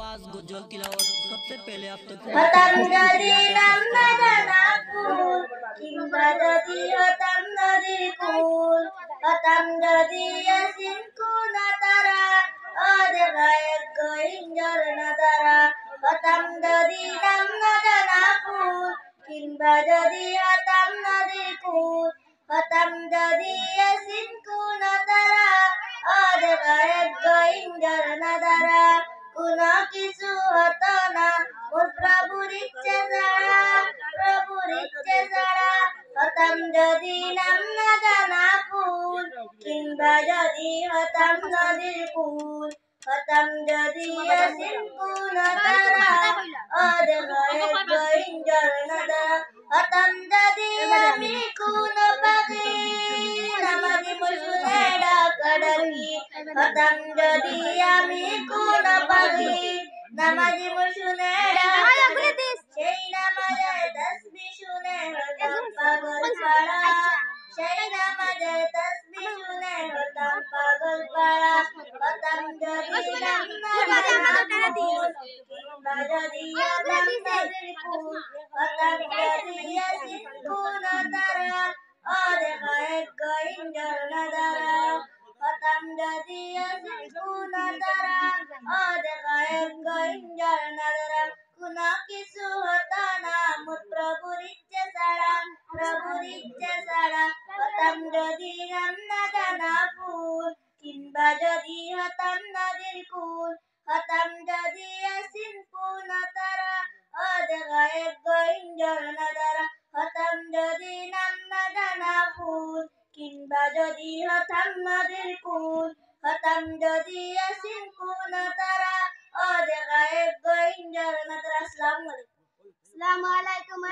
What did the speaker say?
आवाज गुजल तिलावत सबसे पहले आप तक पतंजलि नंदनाकुल किंबदति पतंजलि कुल पतंजलि यसिंकुनतरा अदगायक गोइंजर नदरा पतंजलि नंदनाकुल किंबदति पतंजलि कुल पतंजलि यसिंकुनतरा अदगायक गोइंजर नदरा कुना किसु हतना मुझ प्रभुर इच्छा सारा हतम जदि नम जना फूल किंबा जदि हतम नदीर फूल हतम जदि असिन कुन तरा अद गए गोइंजर नदरा हतम जदि अमी कुन पगी नमदि मुशुनेडा कडरगी हतम जदि अमी कुन पगी नमदि मुशुनेडा সেই নামাজের তাসবিহ শুনে হতাম পাগল পাড়া সেই নামাজের তাসবিহ শুনে হতাম পাগল পাড়া হতাম যদি কিংবা যদি হতাম নদীর কুল হতাম যদি ইয়াসিন কুন তারা অদে গায়েব গোইঞ্জর নদারা হতাম যদি ইয়াসিন কুন তারা অদে গায়েব গোইঞ্জর নদারা कुना किसु होता ना मुझ प्रभुर इच्छा सारा हतम जदि नम जना फूल किंबा जदि हतम नदीर कुल हतम जदि असिन कुन तरा अद गायब गोइंजर नदरा हतम जदि नम जना फूल किंबा जदि हतम नदीर कुल हतम जदि असिन कुन तरा अद गायब गोइंजर नदरा। अस्सलामु अलैकुम।